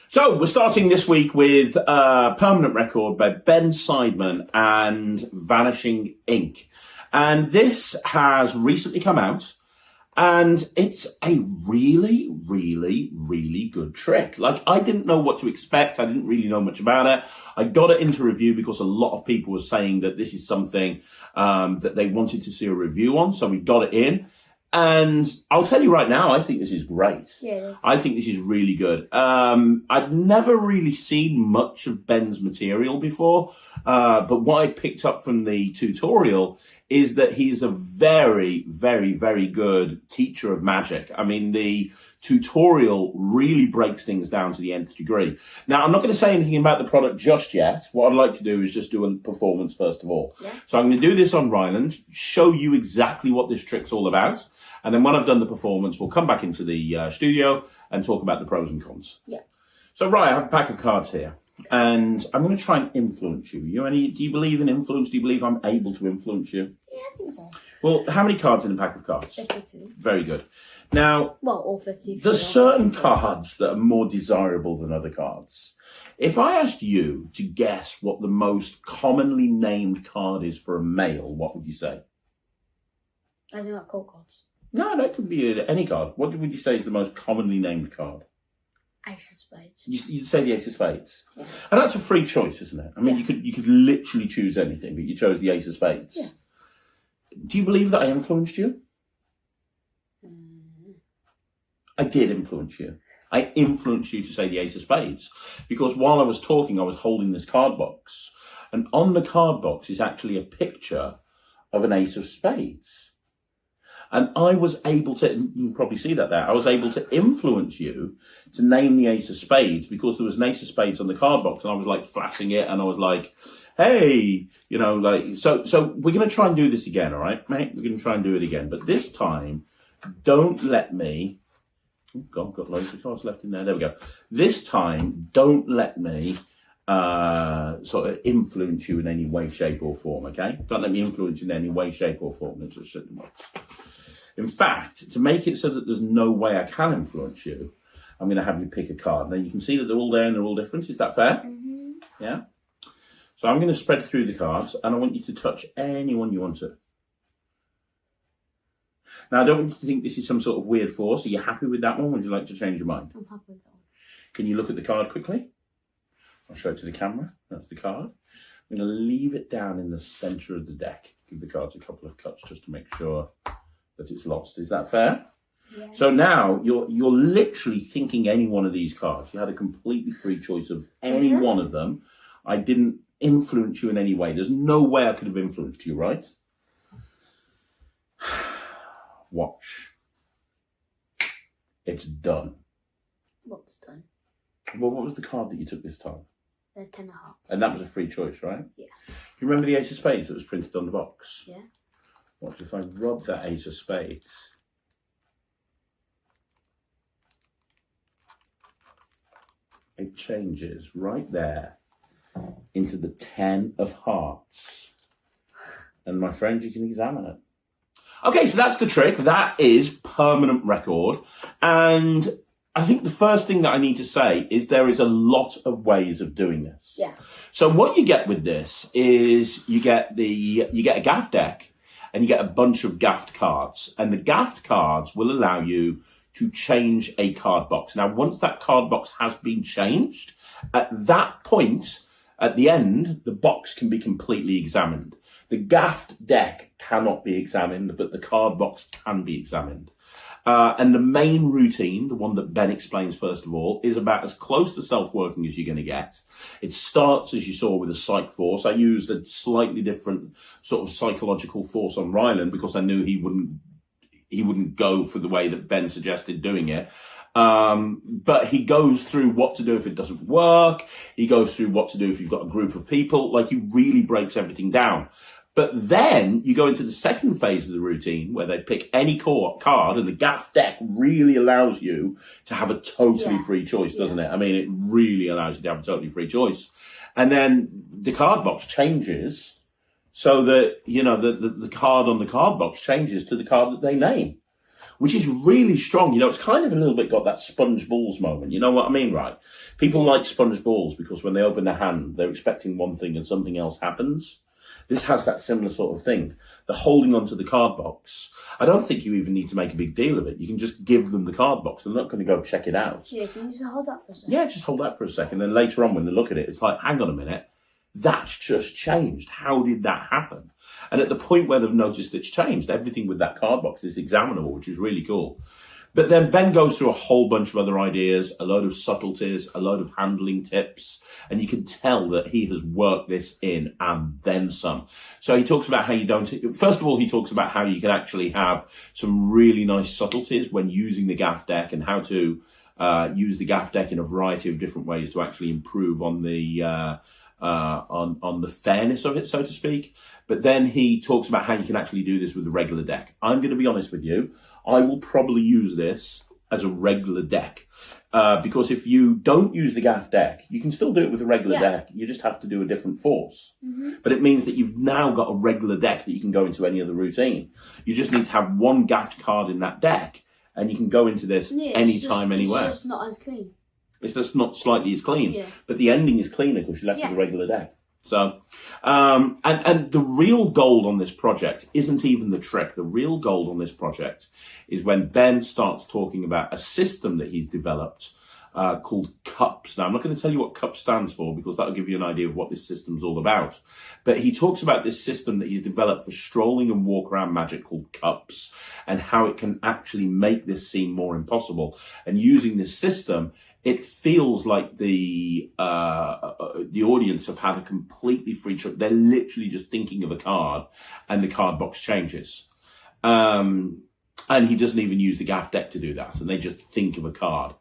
So we're starting this week with a permanent record by Ben Seidman and Vanishing Ink. And this has recently come out, and it's a really, really, really good trick. Like, I didn't know what to expect. I didn't really know much about it. I got it into review because a lot of people were saying that this is something that they wanted to see a review on. So we got it in. And I'll tell you right now, I think this is great. Yeah, it is. I think this is really good. I've never really seen much of Ben's material before, but what I picked up from the tutorial is that he is a very, very, very good teacher of magic. I mean, the tutorial really breaks things down to the nth degree. Now, I'm not going to say anything about the product just yet. What I'd like to do is just do a performance first of all. Yeah. So I'm going to do this on Ryland, show you exactly what this trick's all about. And then when I've done the performance, we'll come back into the studio and talk about the pros and cons. Yeah. So, right, I have a pack of cards here. And I'm going to try and influence you. Do you believe in influence? Do you believe I'm able to influence you? Yeah, I think so. Well, how many cards in a pack of cards? 52. Very good. Now, Well, all 50. there's certain cards that are more desirable than other cards. If I asked you to guess what the most commonly named card is for a male, what would you say? I do like cold cards. No, that could be any card. What would you say is the most commonly named card? Ace of spades. You'd say the Ace of Spades. Yeah. And that's a free choice, isn't it? I mean, Yeah. you could literally choose anything, but you chose the Ace of Spades. Yeah. Do you believe that I influenced you? I did influence you. I influenced you to say the Ace of Spades. Because while I was talking, I was holding this card box. And on the card box is actually a picture of an Ace of Spades. And I was able to, you can probably see that there, I was able to influence you to name the Ace of Spades because there was an Ace of Spades on the card box and I was like flashing it and I was like, hey, you know, like, so we're going to try and do this again, all right, mate? We're going to try and do it again. But this time, don't let me, oh God, I've got loads of cards left in there. There we go. This time, don't let me sort of influence you in any way, shape or form, okay? Don't let me influence you in any way, shape or form. It just shouldn't work. In fact, to make it so that there's no way I can influence you, I'm going to have you pick a card. Now, you can see that they're all there and they're all different. Is that fair? Mm-hmm. Yeah? So I'm going to spread through the cards, and I want you to touch anyone you want to. Now, I don't want you to think this is some sort of weird force. Are you happy with that one? Would you like to change your mind? I'm happy with that one. Can you look at the card quickly? I'll show it to the camera. That's the card. I'm going to leave it down in the centre of the deck. Give the cards a couple of cuts just to make sure that it's lost. Is that fair? Yeah. So now you're literally thinking any one of these cards. You had a completely free choice of any one of them. I didn't influence you in any way. There's no way I could have influenced you, right? Watch. It's done. What's done? Well, what was the card that you took this time? The 10 of hearts. And that was a free choice, right? Yeah. Do you remember the Ace of Spades that was printed on the box? Yeah. Watch if I rub that Ace of Spades. It changes right there into the 10 of hearts. And my friend, you can examine it. Okay, so that's the trick. That is permanent record. And I think the first thing that I need to say is there is a lot of ways of doing this. Yeah. So what you get with this is you get a gaff deck and you get a bunch of gaffed cards. And the gaffed cards will allow you to change a card box. Now, once that card box has been changed, at that point, at the end, the box can be completely examined. The gaffed deck cannot be examined, but the card box can be examined. And the main routine, the one that Ben explains first of all, is about as close to self-working as you're going to get. It starts, as you saw, with a psych force. I used a slightly different sort of psychological force on Ryland because I knew he wouldn't go for the way that Ben suggested doing it. But he goes through what to do if it doesn't work. He goes through what to do if you've got a group of people. Like, he really breaks everything down. But then you go into the second phase of the routine where they pick any card, and the gaff deck really allows you to have a totally free choice, doesn't it? I mean, it really allows you to have a totally free choice. And then the card box changes so that, you know, the card on the card box changes to the card that they name. which is really strong. You know, it's kind of a little bit got that sponge balls moment. You know what I mean, right? People like sponge balls because when they open their hand, they're expecting one thing and something else happens. This has that similar sort of thing. The holding onto the card box. I don't think you even need to make a big deal of it. You can just give them the card box. They're not going to go check it out. Yeah, can you just hold that for a second? Yeah, just hold that for a second. Then later on when they look at it, it's like, hang on a minute. That's just changed. How did that happen? And at the point where they've noticed it's changed, everything with that card box is examinable, which is really cool. But then Ben goes through a whole bunch of other ideas, a load of subtleties, a load of handling tips, and you can tell that he has worked this in and then some. So he talks about how you don't, first of all, he talks about how you can actually have some really nice subtleties when using the gaff deck and how to use the gaff deck in a variety of different ways to actually improve on the on the fairness of it, so to speak. But then he talks about how you can actually do this with the regular deck. I'm going to be honest with you. I will probably use this as a regular deck because if you don't use the gaff deck, you can still do it with a regular deck. You just have to do a different force. But it means that you've now got a regular deck that you can go into any other routine. You just need to have one gaffed card in that deck and you can go into this anytime, anywhere. It's just not as clean. It's just not slightly as clean, but the ending is cleaner because you're left with a regular deck. So, and the real gold on this project isn't even the trick. The real gold on this project is when Ben starts talking about a system that he's developed called CUPS. Now, I'm not going to tell you what CUPS stands for because that'll give you an idea of what this system's all about. But he talks about this system that he's developed for strolling and walk around magic called CUPS and how it can actually make this seem more impossible. And using this system, it feels like the audience have had a completely free trip. They're literally just thinking of a card and the card box changes. And he doesn't even use the gaff deck to do that. And they just think of a card.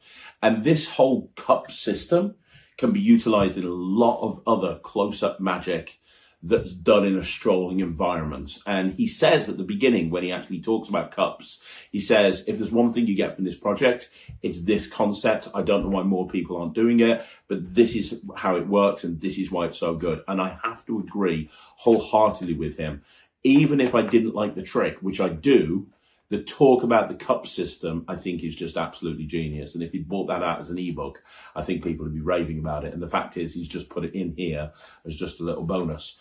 And this whole cup system can be utilized in a lot of other close-up magic that's done in a strolling environment. And he says at the beginning, when he actually talks about cups, he says, if there's one thing you get from this project, it's this concept. I don't know why more people aren't doing it, but this is how it works and this is why it's so good. And I have to agree wholeheartedly with him. Even if I didn't like the trick, which I do, the talk about the cup system, I think, is just absolutely genius. And if he'd bought that out as an ebook, I think people would be raving about it. And the fact is, he's just put it in here as just a little bonus.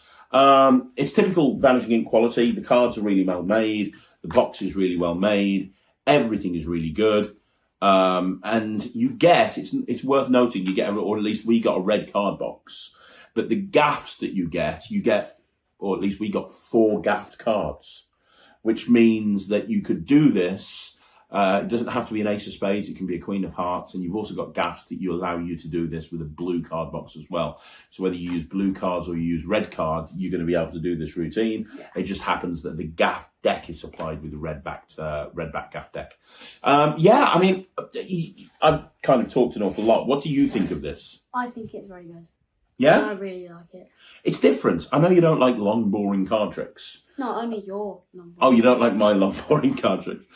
It's typical Vanishing Ink quality. The cards are really well made. The box is really well made. Everything is really good. And you get, it's worth noting, you get, or at least we got a red card box. But the gaffs that you get, or at least we got 4 gaffed cards, which means that you could do this. It doesn't have to be an ace of spades. It can be a queen of hearts. And you've also got gaffs that allow you to do this with a blue card box as well. So whether you use blue cards or you use red cards, you're going to be able to do this routine. Yeah. It just happens that the gaff deck is supplied with the red back gaff deck. Yeah, I mean, I've kind of talked an awful lot. What do you think of this? I think it's very good. Yeah? I really like it. It's different. I know you don't like long, boring card tricks. No, only your long, boring. Oh, you don't like my long, boring card tricks.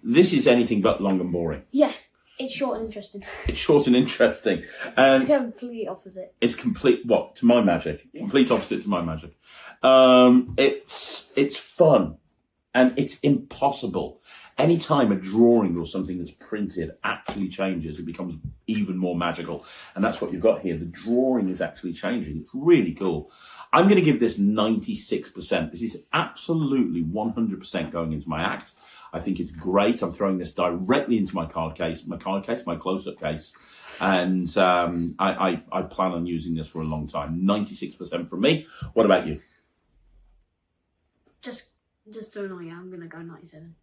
This is anything but long and boring. Yeah, it's short and interesting. It's short and interesting. And it's complete opposite. It's complete, what, to my magic? Yeah. Complete opposite to my magic. It's fun. And it's impossible. Anytime a drawing or something that's printed actually changes, it becomes even more magical. And that's what you've got here. The drawing is actually changing. It's really cool. I'm going to give this 96%. This is absolutely 100% going into my act. I think it's great. I'm throwing this directly into my my close-up case. And I plan on using this for a long time. 96% from me. What about you? Just to annoy you, I'm going to go 97.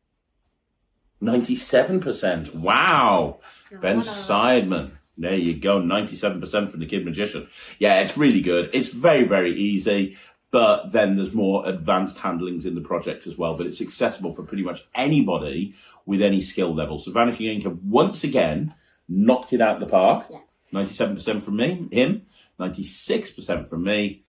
97%. Wow. Yeah, Ben Seidman. There you go. 97% from the Kid Magician. Yeah, it's really good. It's very, very easy. But then there's more advanced handlings in the project as well. But it's accessible for pretty much anybody with any skill level. So Vanishing Ink have once again knocked it out of the park. Yeah. 97% from me, him. 96% from me.